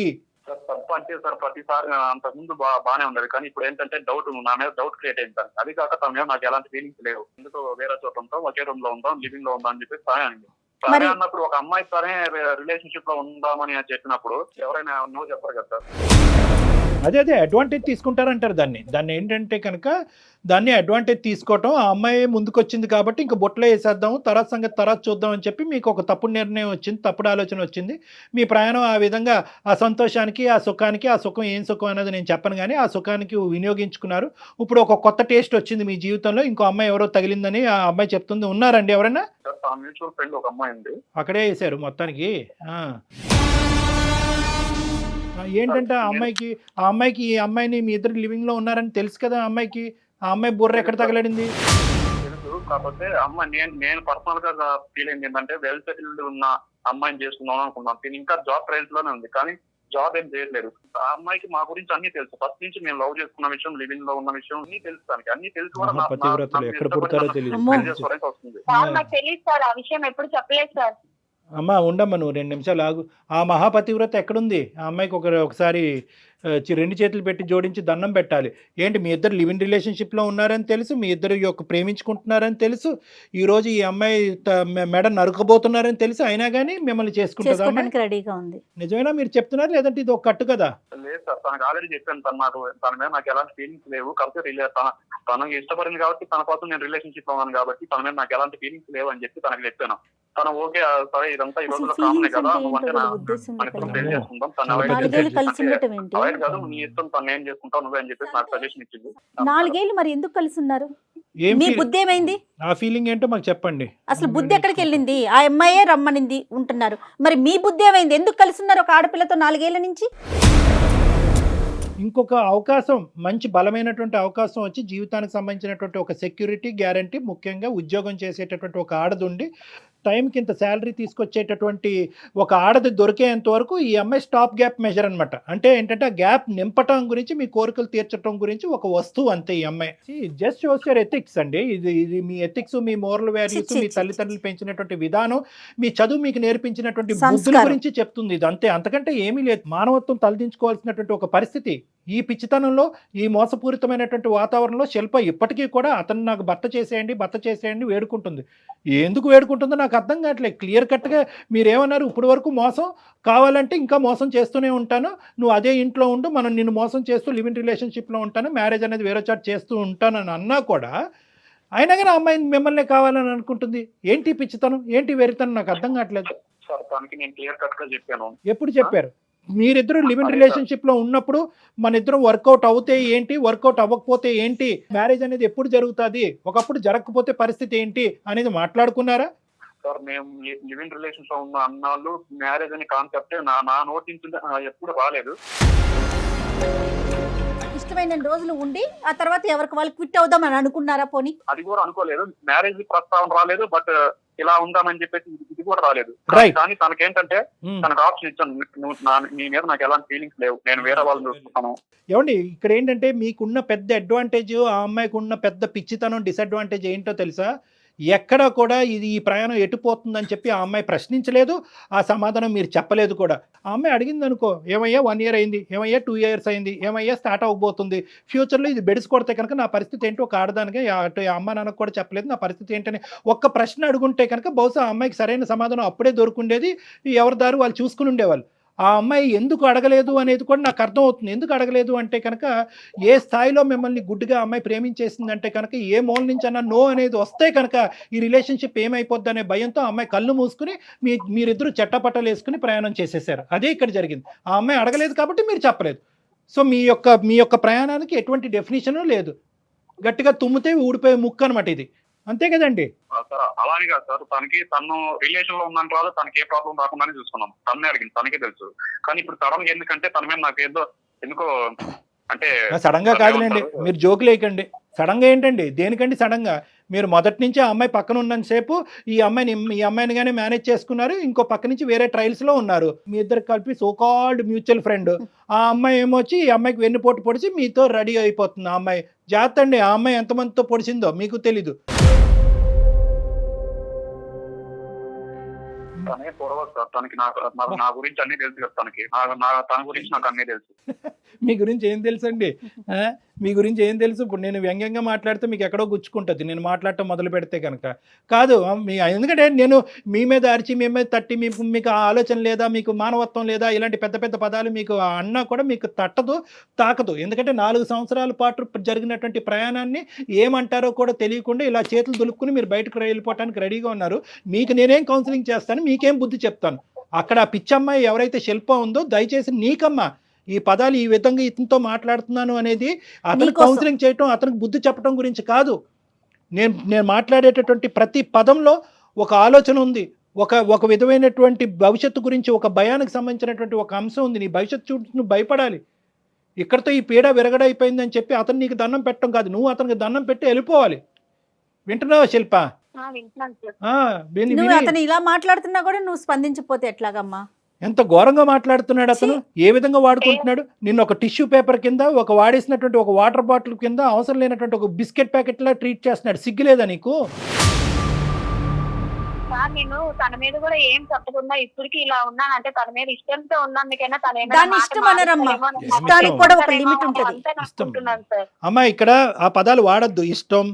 Speaker 6: సార్ తప్పు అంటే సార్ ప్రతిసారి అంతకుముందు బాగానే ఉండేది, కానీ ఇప్పుడు ఏంటంటే డౌట్, నా మీద డౌట్ క్రియేట్ అయింది సార్. అది కాక తన మీద నాకు ఎలాంటి ఫీలింగ్స్ లేవు. ఎందుకు వేరే చోట ఉంటాం, ఒకే రూమ్ లో ఉంటాం, లివింగ్ లో ఉంటాం అని చెప్పి సరే అండి. సరే అన్నప్పుడు ఒక అమ్మాయి సరే రిలేషన్షిప్ లో ఉందామని చెప్పినప్పుడు ఎవరైనా నో చెప్పరు కదా సార్.
Speaker 3: అదే అడ్వాంటేజ్ తీసుకుంటారంటారు దాన్ని ఏంటంటే కనుక దాన్ని అడ్వాంటేజ్ తీసుకోవటం. ఆ అమ్మాయి ముందుకు వచ్చింది కాబట్టి ఇంక బొట్లో వేసేద్దాము, తర్వాత సంగతి తర్వాత చూద్దాం అని చెప్పి మీకు ఒక తప్పుడు నిర్ణయం వచ్చింది, తప్పుడు ఆలోచన వచ్చింది. మీ ప్రయాణం ఆ విధంగా ఆ సంతోషానికి, ఆ సుఖానికి, ఆ సుఖం ఏం సుఖం అనేది నేను చెప్పను కానీ ఆ సుఖానికి వినియోగించుకున్నారు. ఇప్పుడు ఒక కొత్త టేస్ట్ వచ్చింది మీ జీవితంలో, ఇంకో అమ్మాయి ఎవరో తగిలిందని ఆ అమ్మాయి చెప్తుంది. ఉన్నారండి ఎవరైనా?
Speaker 6: మ్యూచువల్ ఫ్రెండ్ ఒక అమ్మాయి ఉంది,
Speaker 3: అక్కడే వేసారు మొత్తానికి. ఏంటంటే ఆ అమ్మాయికి ఈ అమ్మాయిని మీ ఇద్దరు లివింగ్ లో ఉన్నారని తెలుసు కదా అమ్మాయికి. ఆ అమ్మాయి బుర్ర ఎక్కడ తగలడింది?
Speaker 6: తెలుసు. కాకపోతే అమ్మాయి నేను పర్సనల్ గా ఫీల్ అయింది ఏంటంటే వెల్ సెటిల్డ్ ఉన్న అమ్మాయిని చేసుకుందాం అనుకున్నాను. నేను ఇంకా జాబ్ ట్రైల్స్ లోనే ఉంది, కానీ జాబ్ ఏం చేయట్లేదు. ఆ అమ్మాయికి మా గురించి అన్ని తెలుసు. ఫస్ట్ నుంచి మేము లవ్ చేసుకున్న విషయం, లివింగ్ లో ఉన్న విషయం అన్ని తెలుసు. దానికి అన్ని తెలుసు కూడా వస్తుంది.
Speaker 4: నాకు తెలియదు సార్, ఆ విషయం ఎప్పుడు చెప్పలేదు సార్.
Speaker 3: అమ్మా ఉండమ్మా, నువ్వు 2 నిమిషాలు ఆగు. ఆ మహాపతివ్రత ఎక్కడుంది? ఆ అమ్మాయికి ఒకసారి 2 చేతులు పెట్టి జోడించి దండం పెట్టాలి. ఏంటి మీ ఇద్దరు లివింగ్ రిలేషన్షిప్లో ఉన్నారని తెలుసు, మీ ఇద్దరు ప్రేమించుకుంటున్నారని తెలుసు, ఈరోజు ఈ అమ్మాయి మెడ నరుకబోతున్నారని తెలుసు, అయినా కానీ మిమ్మల్ని చేసుకుంటానికి
Speaker 2: రెడీగా ఉంది.
Speaker 3: నిజమేనా మీరు చెప్తున్నారు, లేదంటే ఇది ఒక కట్టు కదా?
Speaker 6: లేదు సార్, తనకు ఆల్రెడీ చెప్పాను. తన మీద నాకు ఎలాంటి ఫీలింగ్స్ లేవు. కాబట్టి తనకు ఇష్టపడింది కాబట్టి, తన కోసం నేను రిలేషన్షిప్ లో ఉన్నాను కాబట్టి తన మీద నాకు ఎలాంటి ఫీలింగ్స్ లేవు అని చెప్పి తనకు చెప్పాను. తను ఓకే సరే ఇదంతా ఈ రోజుల్లో కామనే కదా, నువ్వంటే మనం పెళ్లి చేసుకుంటాం, తను అవాయిడ్ కాదు, నీ ఇష్టం, తను ఏం చేసుకుంటావు నువ్వే అని చెప్పేసి నాకు సజెషన్ ఇచ్చింది.
Speaker 2: 4 ఏళ్ళు మరి ఎందుకు కలిసి ఉన్నారు? మీ బుద్ధి ఏమైంది?
Speaker 3: ఆ ఫీలింగ్ ఏంటో మాకు చెప్పండి.
Speaker 2: అసలు బుద్ధి ఎక్కడికి వెళ్ళింది? ఆ అమ్మాయే రమ్మనింది ఉంటున్నారు, మరి మీ బుద్ధి ఏమైంది? ఎందుకు కలిసి ఉన్నారు ఒక ఆడపిల్లతో 4 ఏళ్ల నుంచి?
Speaker 3: ఇంకొక అవకాశం, మంచి బలమైనటువంటి అవకాశం వచ్చి జీవితానికి సంబంధించినటువంటి ఒక సెక్యూరిటీ గ్యారంటీ, ముఖ్యంగా ఉద్యోగం చేసేటటువంటి ఒక ఆడదుండి టైంకి ఇంత శాలరీ తీసుకొచ్చేటటువంటి ఒక ఆడది దొరికేంత వరకు ఈ అమ్మాయి స్టాప్ గ్యాప్ మెజర్ అనమాట. అంటే ఏంటంటే ఆ గ్యాప్ నింపటం గురించి, మీ కోరికలు తీర్చడం గురించి ఒక వస్తువు అంతే ఈ అమ్మాయి. జస్ట్ షోస్ యువర్ ఎథిక్స్ అండి. ఇది మీ ఎథిక్స్, మీ మోరల్ వాల్యూస్, మీ తల్లిదండ్రులు పెంచినటువంటి విధానం, మీ చదువు మీకు నేర్పించినటువంటి బుద్ధుల గురించి చెప్తుంది. ఇది అంతే, అంతకంటే ఏమీ లేదు. మానవత్వం తలదించుకోవాల్సినటువంటి ఒక పరిస్థితి. ఈ పిచ్చితనంలో, ఈ మోసపూరితమైనటువంటి వాతావరణంలో శిల్ప ఇప్పటికీ కూడా అతను నాకు భర్త చేసేయండి వేడుకుంటుంది. ఎందుకు వేడుకుంటుందో నాకు అర్థం కావట్లేదు. క్లియర్ కట్గా మీరేమన్నారు, ఇప్పటి వరకు మోసం, కావాలంటే ఇంకా మోసం చేస్తూనే ఉంటాను, నువ్వు అదే ఇంట్లో ఉండు, మనం నిన్ను మోసం చేస్తూ లివింగ్ రిలేషన్షిప్లో ఉంటాను, మ్యారేజ్ అనేది వేరే చోట చేస్తూ ఉంటానని అన్నా కూడా అయినా కానీ అమ్మాయి మిమ్మల్ని కావాలని అనుకుంటుంది. ఏంటి పిచ్చితనం, ఏంటి వెరితనం, నాకు అర్థం కావట్లేదు. ఎప్పుడు చెప్పారు? మీరిద్దరు లివింగ్ రిలేషన్షిప్ లో ఉన్నప్పుడు మన ఇద్దరం వర్కౌట్ అవుతే ఏంటి, వర్కౌట్ అవ్వకపోతే ఏంటి, మ్యారేజ్ అనేది ఎప్పుడు జరుగుతుంది, ఒకప్పుడు జరగకపోతే పరిస్థితి ఏంటి అనేది మాట్లాడుకున్నారా?
Speaker 6: సార్ మేము లివింగ్ రిలేషన్స్ లో ఉన్న అన్నాళ్ళు మ్యారేజ్ అనే కాన్సెప్ట్ నా నోటి నుంచి ఎప్పుడు రాలేదు.
Speaker 2: ఇష్టమైన రోజులు ఉండి ఆ తర్వాత ఎవరికి వాళ్ళు క్విట్ అవుదాం అని అనుకున్నారా? పోనీ అది
Speaker 6: కూడా అనుకోలేదు. మ్యారేజ్ ప్రస్తావన రాలేదు, బట్ ఇలా ఉందామని చెప్పేసి ఇది కూడా రాలేదు. కానీ తనకేంటంటే తనకు ఆప్షన్ ఇచ్చాను, నీ మీద నాకు ఎలాంటి ఫీలింగ్స్ లేవు, నేను వేరే వాళ్ళని చూస్తున్నాను.
Speaker 3: ఏమండి ఇక్కడ ఏంటంటే మీకున్న పెద్ద అడ్వాంటేజ్, ఆ అమ్మాయికి ఉన్న పెద్ద పిచ్చితనం, డిసడ్వాంటేజ్ ఏంటో తెలుసా? ఎక్కడా కూడా ఇది ఈ ప్రయాణం ఎటుపోతుందని చెప్పి ఆ అమ్మాయి ప్రశ్నించలేదు, ఆ సమాధానం మీరు చెప్పలేదు కూడా. ఆ అమ్మాయి అడిగింది అనుకో, ఏమయ్యా 1 year అయింది, ఏమయ్యా 2 years అయింది, ఏమయ్యా స్టార్ట్ అవ్వబోతుంది, ఫ్యూచర్లో ఇది బెడిసి కొడితే కనుక నా పరిస్థితి ఏంటో ఒక ఆడదానికి అటు అమ్మ నాన్నకు కూడా చెప్పలేదు నా పరిస్థితి ఏంటని ఒక్క ప్రశ్న అడుగుంటే కనుక బహుశా ఆ అమ్మాయికి సరైన సమాధానం అప్పుడే దొరుకుండేది, ఎవరి దారి వాళ్ళు చూసుకుని ఉండేవాళ్ళు. ఆ అమ్మాయి ఎందుకు అడగలేదు అనేది కూడా నాకు అర్థమవుతుంది. ఎందుకు అడగలేదు అంటే కనుక ఏ స్థాయిలో మిమ్మల్ని గుడ్డిగా అమ్మాయి ప్రేమించేసిందంటే కనుక ఏ మూల నుంచి అన్నా నో అనేది వస్తే కనుక ఈ రిలేషన్షిప్ ఏమైపోద్ది అనే భయంతో అమ్మాయి కళ్ళు మూసుకుని మీరిద్దరూ చెట్టపట్టలు వేసుకుని ప్రయాణం చేసేసారు. అదే ఇక్కడ జరిగింది. ఆ అమ్మాయి అడగలేదు కాబట్టి మీరు చెప్పలేదు. సో మీ యొక్క ప్రయాణానికి ఎటువంటి డెఫినేషను లేదు. గట్టిగా తుమ్మితే ఊడిపోయే ముక్క అనమాట ఇది, అంతే కదండి?
Speaker 6: సార్ అలానే కాదు సార్, తను రిలేషన్ లో ఉందని రాదు, తనకి ఏ ప్రాబ్లం రాకుండానే చూసుకున్నాం. తన్నే అడిగింది, తనకే తెలుసు. కానీ ఇప్పుడు సడన్ ఎందుకంటే తన మీద నాకు ఎందుకో అంటే
Speaker 3: సడన్ గా కాదులేండి,
Speaker 6: ఏమంటారు?
Speaker 3: మీరు జోకులు వేయకండి. సడన్ గా ఏంటండి, దేనికండి సడన్ గా? మీరు మొదటి నుంచి ఆ అమ్మాయి పక్కన ఉన్నంతసేపు ఈ అమ్మాయిని గానే మేనేజ్ చేసుకున్నారు, ఇంకో పక్క నుంచి వేరే ట్రయల్స్ లో ఉన్నారు. మీ ఇద్దరు కలిపి సో కాల్డ్ మ్యూచువల్ ఫ్రెండ్. ఆ అమ్మాయి ఏమొచ్చి ఈ అమ్మాయికి వెన్నుపోటు పొడిచి మీతో రెడీ అయిపోతుంది. ఆ అమ్మాయి జాగ్రత్త అండి, ఆ అమ్మాయి ఎంతమందితో పొడిచిందో మీకు తెలీదు.
Speaker 6: తనే పొడవచ్చు సార్, తనకి నా గురించి అన్ని తెలుసు కదా, తన గురించి నాకు అన్ని తెలుసు.
Speaker 3: మీ గురించి ఏం తెలుసు అండి? మీ గురించి ఏం తెలుసు? ఇప్పుడు నేను వ్యంగ్యంగా మాట్లాడితే మీకు ఎక్కడో గుచ్చుకుంటుంది నేను మాట్లాడటం మొదలు పెడితే కనుక. కాదు ఎందుకంటే నేను మీ మీద అరిచి మీ మీద తట్టి మీకు ఆ ఆలోచన లేదా, మీకు మానవత్వం లేదా, ఇలాంటి పెద్ద పెద్ద పదాలు మీకు అన్నా కూడా మీకు తట్టదు, తాకదు. ఎందుకంటే 4 సంవత్సరాల పాటు జరిగినటువంటి ప్రయాణాన్ని ఏమంటారో కూడా తెలియకుండా ఇలా చేతులు దులుపుకుని మీరు బయటకు వెళ్ళిపోవడానికి రెడీగా ఉన్నారు. మీకు నేనేం కౌన్సిలింగ్ చేస్తాను, మీకేం బుద్ధి చెప్తాను. అక్కడ ఆ పిచ్చమ్మాయి ఎవరైతే శిల్ప ఉందో దయచేసి నీకమ్మా ఈ పదాలు ఈ విధంగా ఇతనితో మాట్లాడుతున్నాను అనేది అతను కౌన్సిలింగ్ చేయటం, అతనికి బుద్ధి చెప్పడం గురించి కాదు. నేను మాట్లాడేటటువంటి ప్రతి పదంలో ఒక ఆలోచన ఉంది, ఒక విధమైనటువంటి భవిష్యత్తు గురించి, ఒక భయానికి సంబంధించినటువంటి ఒక అంశం ఉంది. నీ భవిష్యత్తు చూసి నువ్వు భయపడాలి. ఇక్కడితో ఈ పీడ విరగడైపోయిందని చెప్పి అతను నీకు దండం పెట్టడం కాదు, నువ్వు అతనికి దండం పెట్టి వెళ్ళిపోవాలి. వింటున్నావా శిల్ప?
Speaker 2: నువ్వు అతను ఇలా మాట్లాడుతున్నా కూడా నువ్వు స్పందించకపోతే ఎట్లాగమ్మా?
Speaker 3: ఎంత ఘోరంగా మాట్లాడుతున్నాడు అతను, ఏ విధంగా వాడుకుంటున్నాడు నిన్ను. ఒక టిష్యూ పేపర్ కింద, ఒక వాడేసినటువంటి ఒక వాటర్ బాటిల్ కింద, అవసరం లేనటువంటి ఒక బిస్కెట్ ప్యాకెట్ లా ట్రీట్ చేస్తున్నాడు. సిగ్గులేదా నీకు?
Speaker 4: నేను తన మీద కూడా ఏం చెప్పకుండా ఇప్పటికి ఇలా ఉన్నానంటే తన మీద ఇష్టంతో ఉన్నందుకైనా
Speaker 2: దాన్ని ఇష్టం అనరమ్మా, ఇష్టానికి కూడా ఒక లిమిట్ ఉంటుంది.
Speaker 3: అమ్మా ఇక్కడ ఆ పదాలు వాడద్దు. ఇష్టం,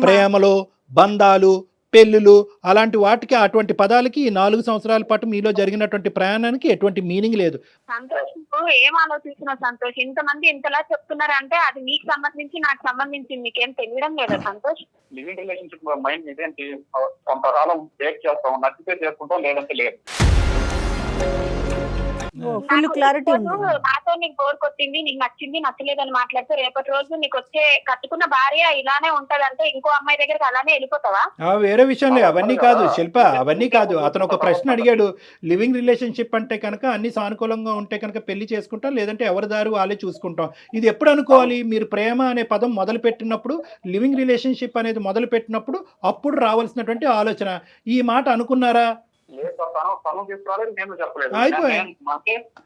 Speaker 3: ప్రేమలు, బంధాలు, పెళ్ళిళ్ళు అలాంటి వాటికి, అటువంటి పదాలకి ఈ 4 సంవత్సరాల పాటు మీలో జరిగినటువంటి ప్రయాణానికి ఎటువంటి మీనింగ్ లేదు.
Speaker 4: సంతోష్ ఏం ఆలోచిస్తున్నావు సంతోష్? ఇంతమంది ఇంతలా చెప్తున్నారంటే అది నీకు సంబంధించి నాకు సంబంధించి నీకేం తెలియడం లేదా సంతోష్?
Speaker 6: లివింగ్ రిలేషన్షిప్ మైండ్ ఇదేంటి, కొంతకాలం బ్రేక్ చేస్తాం, నచ్చితే చేసుకుంటాం, లేదంటే లేదు.
Speaker 2: ఫుల్ క్లారిటీ ఉంది.
Speaker 4: నాతో నీకు బోర్ కొట్టింది, నీకు నచ్చింది, నచ్చలేదని మాట్లాడితే రేపటి రోజు నీకు వచ్చే కట్టుకున్న భార్య ఇలానే ఉంటదంటే ఇంకో అమ్మాయి దగ్గరికి అలానే వెళ్ళిపోతావా?
Speaker 3: వేరే విషయంలో అవన్నీ కాదు శిల్ప, అవన్నీ కాదు. అతను ఒక ప్రశ్న అడిగాడు, లివింగ్ రిలేషన్షిప్ అంటే కనుక అన్ని సానుకూలంగా ఉంటే కనుక పెళ్లి చేసుకుంటాం, లేదంటే ఎవరి దారి వాళ్ళే చూసుకుంటాం. ఇది ఎప్పుడు అనుకోవాలి? మీరు ప్రేమ అనే పదం మొదలు పెట్టినప్పుడు, లివింగ్ రిలేషన్షిప్ అనేది మొదలు పెట్టినప్పుడు అప్పుడు రావాల్సినటువంటి ఆలోచన. ఈ మాట అనుకున్నారా?
Speaker 6: తను తీసుకోలేదు, నేను చెప్పలేదు.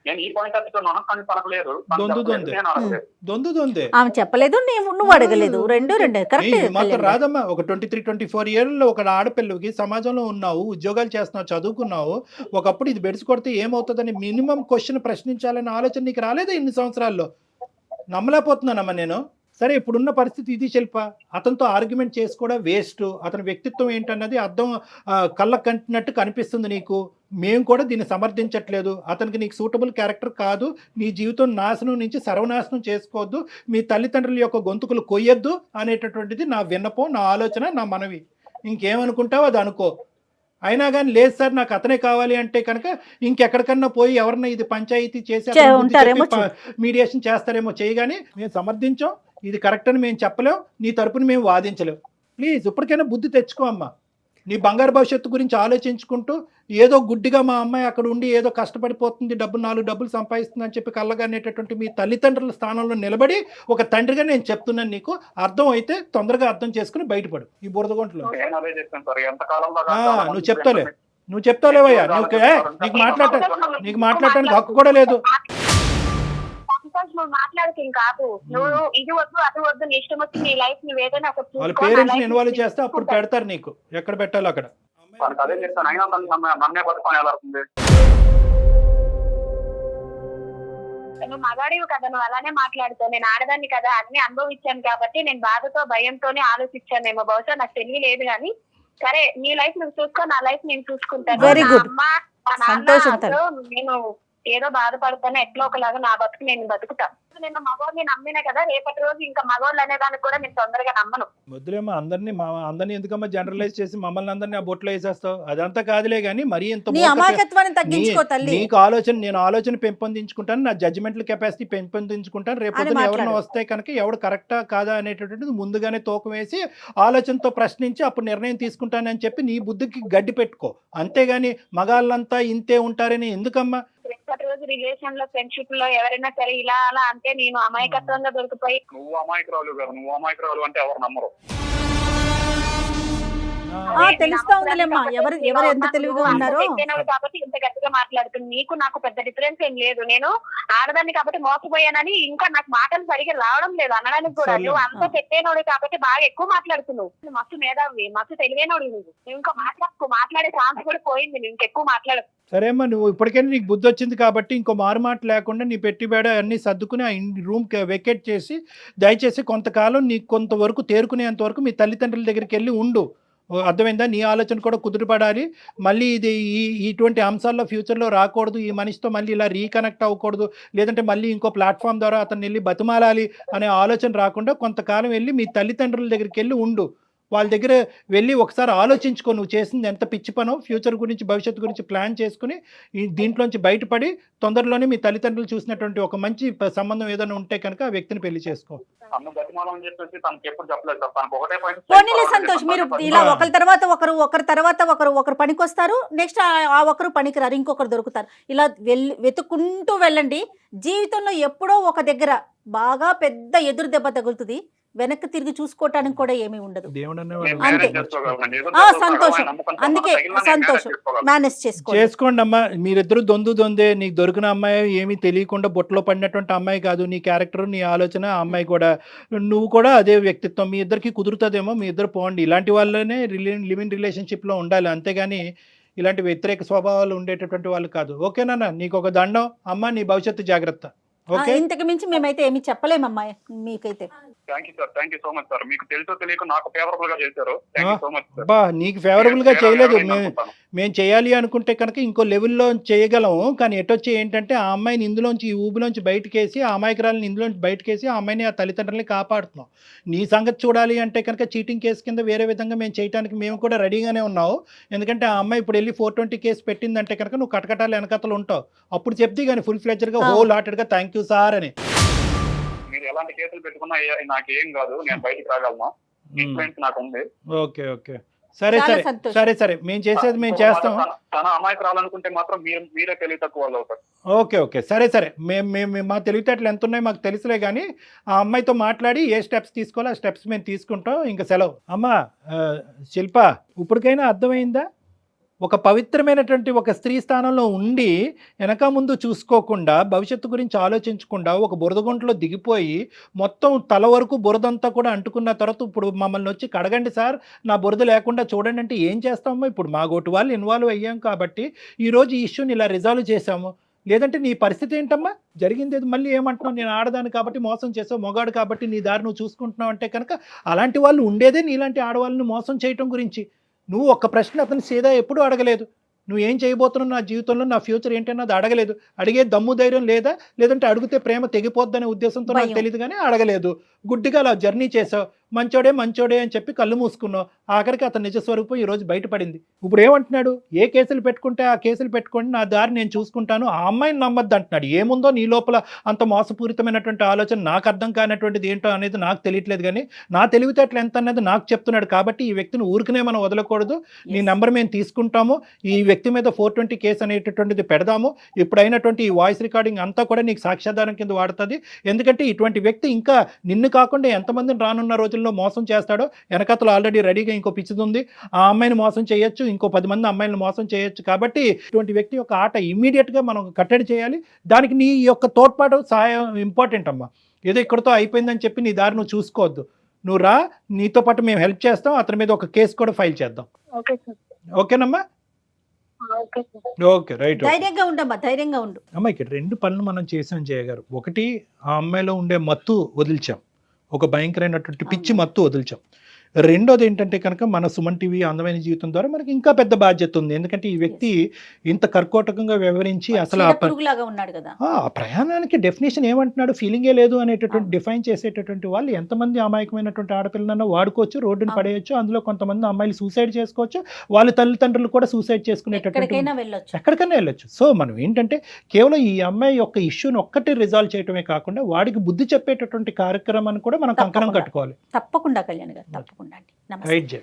Speaker 6: నేను ఈ పాయింట్ అడుగుతున్నాను, కానీ తనకు లేదు.
Speaker 2: ఆమె చెప్పలేదు, నువ్వు అడగలేదు. రెండు కరెక్ట్
Speaker 3: మాత్రం రాదమ్మా. ఒక 23-24 ఏళ్ళలో ఒక ఆడపిల్లకి సమాజంలో ఉన్నావు, ఉద్యోగాలు చేస్తున్నావు, చదువుకున్నావు. ఒకప్పుడు ఇది బెడిసి కొడితే ఏమవుతుందని మినిమం క్వశ్చన్ ప్రశ్నించాలనే ఆలోచన నీకు రాలేదా ఇన్ని సంవత్సరాల్లో? నమ్మలేకపోతున్నానమ్మా నేను. సరే, ఇప్పుడున్న పరిస్థితి ఇది శిల్ప. అతనితో ఆర్గ్యుమెంట్ చేసి కూడా వేస్ట్. అతని వ్యక్తిత్వం ఏంటన్నది అర్థం కళ్ళకు కంటినట్టు కనిపిస్తుంది నీకు. మేము కూడా దీన్ని సమర్థించట్లేదు. అతనికి నీకు సూటబుల్ క్యారెక్టర్ కాదు. నీ జీవితం నాశనం నుంచి సర్వనాశనం చేసుకోవద్దు, మీ తల్లిదండ్రుల యొక్క గొంతుకులు కొయ్యొద్దు అనేటటువంటిది నా విన్నపం, నా ఆలోచన, నా మనవి. ఇంకేమనుకుంటావు అది అనుకో. అయినా కానీ లేదు సార్ నాకు అతనే కావాలి అంటే కనుక ఇంకెక్కడికన్నా పోయి ఎవరన్నా ఇది పంచాయతీ చేసి మీడియేషన్ చేస్తారేమో చేయగానే మేము సమర్థించాం, ఇది కరెక్ట్ అని మేము చెప్పలేం, నీ తరపున మేము వాదించలేం. ప్లీజ్ ఇప్పటికైనా బుద్ధి తెచ్చుకో అమ్మా. నీ బంగారు భవిష్యత్తు గురించి ఆలోచించుకుంటూ ఏదో గుడ్డిగా మా అమ్మాయి అక్కడ ఉండి ఏదో కష్టపడిపోతుంది, 4 డబ్బులు సంపాదిస్తుంది అని చెప్పి కళ్ళగానేటటువంటి మీ తల్లిదండ్రుల స్థానంలో నిలబడి ఒక తండ్రిగా నేను చెప్తున్నాను, నీకు అర్థం అయితే తొందరగా అర్థం చేసుకుని బయటపడు ఈ బురదగుంటలో. నువ్వు చెప్తాలేవయ్యా, నీకు మాట్లాడటానికి హక్కు కూడా లేదు.
Speaker 4: నువ్వు మాట్లాడకేం కాదు, నువ్వు ఇది వద్దు అది వద్దు, నీ ఇష్టం వచ్చి నీ లైఫ్ నువ్వు ఏదైనా
Speaker 3: వాళ్ళ పేరెంట్స్ ని ఇన్వాల్వ్ చేస్తే అప్పుడు పెడతారు నీకు ఎక్కడ పెట్టాలో అక్కడ.
Speaker 6: అదే చేస్తాను, అయినా నన్నే పట్టుకొని వెళ్తుంది.
Speaker 4: నువ్వు మగాడివి కదా, నువ్వు అలానే మాట్లాడుతావు. నేను ఆడదాన్ని కదా, అన్ని అనుభవించాను కాబట్టి నేను బాధతో భయంతోనే ఆలోచించానేమో, బహుశా నాకు తెలియలేదు. కానీ సరే, నీ లైఫ్ నువ్వు చూసుకో, నా లైఫ్ నేను చూసుకుంటాను. నేను ఏదో బాధపడతాను, ఎట్లా ఒకలాగా నా బతుకు నేను బతుకుతా. నేను మగవాడిని నమ్మినా కదా, రేపటి రోజు ఇంకా మగవాళ్ళు అనేదానికి కూడా నేను తొందరగా నమ్మను.
Speaker 3: వద్దులేమో అందరినీ ఎందుకమ్మా జనరలైజ్ చేసి మమ్మల్ని అందరినీ ఆ బొట్లో వేసేస్తావు. అదంతా కాదులే కానీ మరీ ఎంత నీకు ఆలోచన, నేను ఆలోచన పెంపొందించుకుంటాను, నా జడ్జిమెంటల్ కెపాసిటీ పెంపొందించుకుంటాను. రేపు ఎవరైనా వస్తే కనుక ఎవడు కరెక్టా కాదా అనేటటువంటిది ముందుగానే తూకం వేసి ఆలోచనతో ప్రశ్నించి అప్పుడు నిర్ణయం తీసుకుంటానని చెప్పి నీ బుద్ధికి గడ్డి పెట్టుకో. అంతేగాని మగాళ్ళంతా ఇంతే ఉంటారని ఎందుకమ్మా?
Speaker 4: రేపటి రోజు రిలేషన్ లో, ఫ్రెండ్షిప్ లో ఎవరైనా సరే ఇలా అలా అంటే నేను అమాయకత్వంగా దొరికిపోయి
Speaker 6: నువ్వు అమాయకురాలు కాదు, నువ్వు అమాయకురాలు అంటే ఎవరు నమ్మరు.
Speaker 2: తెలుస్తా ఉందిలేమ్మా ఎవరు ఎంత తెలివిగా ఉన్నారో.
Speaker 4: కాబట్టి ఇంత గట్టిగా మాట్లాడుతుంది. నీకు నాకు పెద్ద డిఫరెన్స్ ఏం లేదు. నేను ఆడదాన్ని కాబట్టి మోసపోయానని ఇంకా నాకు మాటలు సరిగా రావడం లేదు అనడానికి కూడా. నువ్వు అంత పెట్టేనోడు కాబట్టి బాగా ఎక్కువ మాట్లాడుతున్నావు. మస్తు మేధావి, మస్తు తెలివైనోడు. నువ్వు ఇంకా మాట్లాడే ఛాన్స్ కూడా పోయింది. నువ్వు ఇంకెక్కువ మాట్లాడకు.
Speaker 3: సరే అమ్మా, నువ్వు ఇప్పటికైనా నీకు బుద్ధి వచ్చింది కాబట్టి ఇంకో మారుమాట లేకుండా నీ పెట్టుబడి అన్ని సర్దుకుని ఆ రూమ్ వెకేట్ చేసి దయచేసి కొంతకాలం నీకు కొంతవరకు తేరుకునేంత వరకు మీ తల్లిదండ్రుల దగ్గరికి వెళ్ళి ఉండు. అర్థమైందా? నీ ఆలోచన కూడా కుదురుపడాలి. మళ్ళీ ఇది ఇటువంటి అంశాల్లో ఫ్యూచర్లో రాకూడదు. ఈ మనిషితో మళ్ళీ ఇలా రీకనెక్ట్ అవ్వకూడదు, లేదంటే మళ్ళీ ఇంకో ప్లాట్ఫామ్ ద్వారా అతను వెళ్ళి బతిమాలాలి అనే ఆలోచన రాకుండా కొంతకాలం వెళ్ళి మీ తల్లిదండ్రుల దగ్గరికి వెళ్ళి ఉండు. వాళ్ళ దగ్గర వెళ్ళి ఒకసారి ఆలోచించుకో, నువ్వు చేసింది ఎంత పిచ్చి పనో, ఫ్యూచర్ గురించి భవిష్యత్తు గురించి ప్లాన్ చేసుకుని దీంట్లోంచి బయటపడి తొందరలోనే మీ తల్లిదండ్రులు చూసినటువంటి ఒక మంచి సంబంధం ఏదైనా ఉంటే కనుక ఆ వ్యక్తిని పెళ్లి చేసుకో.
Speaker 2: పోనీలే సంతోష్, మీరు ఇలా ఒకరి తర్వాత ఒకరు పనికొస్తారు, నెక్స్ట్ ఆ ఒకరు పనికిరారు, ఇంకొకరు దొరుకుతారు. ఇలా వెతుక్కుంటూ వెళ్ళండి. జీవితంలో ఎప్పుడో ఒక దగ్గర బాగా పెద్ద ఎదురు దెబ్బ తగులుతుంది, వెనక్కి తిరిగి చూసుకోవటానికి కూడా ఏమీ ఉండదు. అంతే. సంతోషం, అందుకే సంతోషం మేనేజ్
Speaker 3: చేసుకోండి అమ్మా. మీరిద్దరు దొందే. నీకు దొరికిన అమ్మాయి ఏమీ తెలియకుండా బొట్టలో పడినటువంటి అమ్మాయి కాదు. నీ క్యారెక్టర్, నీ ఆలోచన, ఆ అమ్మాయి కూడా, నువ్వు కూడా అదే వ్యక్తిత్వం. మీ ఇద్దరికి కుదురుతుందేమో, మీ ఇద్దరు పోండి. ఇలాంటి వాళ్ళనే లివింగ్ రిలేషన్షిప్లో ఉండాలి, అంతేగాని ఇలాంటి వ్యతిరేక స్వభావాలు ఉండేటటువంటి వాళ్ళు కాదు. ఓకేనా? నీకు ఒక దండం అమ్మ, నీ భవిష్యత్తు జాగ్రత్త.
Speaker 2: ఇంతకు మించి మేమైతే ఏమి చెప్పలేమమ్మా మీకైతే.
Speaker 6: Thank you so much sir. మీకు తెలుసో తెలియక నాకు ఫేవరబుల్ గా చేశారు.
Speaker 3: నీకు ఫేవరబుల్ గా చేయలేదు. మేము చేయాలి అనుకుంటే కనుక ఇంకో లెవెల్లో చేయగలం. కానీ ఎటొచ్చి ఏంటంటే ఆ అమ్మాయిని ఇందులోంచి, ఈ ఊబిలోంచి బయటకేసి, ఆ అమాయకురాలని ఇందులోంచి బయటకేసి ఆ అమ్మాయిని, ఆ తల్లిదండ్రులని కాపాడుతున్నాం. నీ సంగతి చూడాలి అంటే కనుక చీటింగ్ కేసు కింద వేరే విధంగా మేము చేయడానికి మేము కూడా రెడీగానే ఉన్నావు. ఎందుకంటే ఆ అమ్మాయి ఇప్పుడు వెళ్ళి 420 కేసు పెట్టిందంటే కనుక నువ్వు కటకటాలు వెనకతలు ఉంటావు. అప్పుడు చెప్తే కానీ ఫుల్ ఫ్లెడ్జ్డ్గా హోల్ హార్టెడ్గా థ్యాంక్ యూ సార్ అని.
Speaker 6: మీరు ఎలాంటి కేసులు పెట్టుకున్నా నాకేం కాదు, నేను బయటికి రాగలను. ఇన్ఫ్లుయెన్స్ నాకు ఉంది.
Speaker 3: ఓకే. సరే మేము చేసేది మేము చేస్తాం.
Speaker 6: తన అమాయకురాలనుకుంటే మాత్రం మీరే తెలివి తక్కువ వాళ్ళు అవుతారు.
Speaker 3: ఓకే. సరే మేము మా తెలివితేటలు ఎంత ఉన్నాయో మాకు తెలుసులే, కానీ ఆ అమ్మాయితో మాట్లాడి ఏ స్టెప్స్ తీసుకోవాలో ఆ స్టెప్స్ మేము తీసుకుంటాం. ఇంకా సెలవు. అమ్మా శిల్ప, ఇప్పటికైనా అర్థమైందా? ఒక పవిత్రమైనటువంటి ఒక స్త్రీ స్థానంలో ఉండి వెనక ముందు చూసుకోకుండా, భవిష్యత్తు గురించి ఆలోచించకుండా ఒక బురదగుంటలో దిగిపోయి మొత్తం తల వరకు బురదంతా కూడా అంటుకున్న తర్వాత ఇప్పుడు మమ్మల్ని వచ్చి కడగండి సార్, నా బురద లేకుండా చూడండి అంటే ఏం చేస్తామో? ఇప్పుడు మా గోటు వాళ్ళు ఇన్వాల్వ్ అయ్యాం కాబట్టి ఈరోజు ఈ ఇష్యూని ఇలా రిజాల్వ్ చేశాము. లేదంటే నీ పరిస్థితి ఏంటమ్మా? జరిగింది మళ్ళీ ఏమంటున్నావు? నేను ఆడదాను కాబట్టి మోసం చేసావు, మొగాడు కాబట్టి నీ దారి నువ్వు చూసుకుంటున్నావు అంటే కనుక అలాంటి వాళ్ళు ఉండేదే నీలాంటి ఆడవాళ్ళని మోసం చేయటం గురించి. నువ్వు ఒక్క ప్రశ్న అతను సీదా ఎప్పుడూ అడగలేదు. నువ్వు ఏం చేయబోతున్నావు, నా జీవితంలో నా ఫ్యూచర్ ఏంటన్నది అడగలేదు. అడిగే దమ్ము ధైర్యం లేదా, లేదంటే అడిగితే ప్రేమ తెగిపోద్దనే ఉద్దేశంతో నాకు తెలియదు కానీ అడగలేదు. గుడ్డిగా అలా జర్నీ చేసావు. మంచోడే అని చెప్పి కళ్ళు మూసుకున్నావు. ఆఖరికి అతని నిజ స్వరూపం ఈరోజు బయటపడింది. ఇప్పుడు ఏమంటున్నాడు? ఏ కేసులు పెట్టుకుంటే ఆ కేసులు పెట్టుకోండి, నా దారి నేను చూసుకుంటాను, ఆ అమ్మాయిని నమ్మద్దు అంటున్నాడు. ఏముందో నీ లోపల అంత మోసపూరితమైనటువంటి ఆలోచన, నాకు అర్థం కానటువంటిది ఏంటో అనేది నాకు తెలియట్లేదు, కానీ నా తెలివితేటలు ఎంత అనేది నాకు చెప్తున్నాడు. కాబట్టి ఈ వ్యక్తిని ఊరికనే మనం వదలకూడదు. నీ నెంబర్ మేము తీసుకుంటాము, ఈ వ్యక్తి మీద 420 కేసు అనేటటువంటిది పెడదాము. ఇప్పుడైనటువంటి ఈ వాయిస్ రికార్డింగ్ అంతా కూడా నీకు సాక్ష్యాధారం కింద వాడుతుంది. ఎందుకంటే ఇటువంటి వ్యక్తి ఇంకా నిన్ను కాకుండా ఎంతమందిని రానున్న రోజుల్లో మోసం చేస్తాడో వెనకతలు ఆల్రెడీ రెడీగా ఇంకో పిచ్చిది ఉంది. ఆ అమ్మాయిని మోసం చేయొచ్చు, ఇంకో 10 మంది అమ్మాయిలను మోసం చేయొచ్చు. కాబట్టి ఇటువంటి వ్యక్తి యొక్క ఆట ఇమ్మీడియట్గా మనం కట్టడి చేయాలి. దానికి నీ యొక్క తోడ్పాటు, సహాయం ఇంపార్టెంట్ అమ్మా. ఏదో ఇక్కడతో అయిపోయిందని చెప్పి నీ దారి నువ్వు చూసుకోవద్దు. నువ్వు రా, నీతో పాటు మేము హెల్ప్ చేస్తాం. అతని మీద ఒక కేసు కూడా ఫైల్ చేద్దాం. ఓకేనమ్మా? Okay, right.
Speaker 2: ధైర్యంగా ఉండు
Speaker 3: అమ్మా. ఇక్కడ 2 పనులు మనం చేసాం జయ గారు. ఒకటి, ఆ అమ్మాయిలో ఉండే మత్తు వదిల్చాం, ఒక భయంకరమైనటువంటి పిచ్చి మత్తు వదిల్చాం. రెండోది ఏంటంటే కనుక మన సుమన్ టీవీ అందమైన జీవితం ద్వారా మనకి ఇంకా పెద్ద బాధ్యత ఉంది. ఎందుకంటే ఈ వ్యక్తి ఇంత కర్కోటకంగా వ్యవహరించి అసలు ఆ ప్రయాణానికి డెఫినేషన్ ఏమంటున్నాడు, ఫీలింగే లేదు అనేటటువంటి డిఫైన్ చేసేటటువంటి వాళ్ళు ఎంతమంది అమాయకమైనటువంటి ఆడపిల్లనన్నా వాడుకోవచ్చు, రోడ్డుని పడేయచ్చు. అందులో కొంతమంది అమ్మాయిలు సూసైడ్ చేసుకోవచ్చు, వాళ్ళ తల్లిదండ్రులు కూడా సూసైడ్ చేసుకునేటటువంటి ఎక్కడికైనా వెళ్ళొచ్చు. సో మనం ఏంటంటే కేవలం ఈ అమ్మాయి యొక్క ఇష్యూని ఒక్కటి రిజాల్వ్ చేయటమే కాకుండా వాడికి బుద్ధి చెప్పేటటువంటి కార్యక్రమాన్ని కూడా మనం కంకణం కట్టుకోవాలి.
Speaker 2: తప్పకుండా కళ్యాణ్ గారు, తప్పకుండా.
Speaker 3: రైట్ జయ.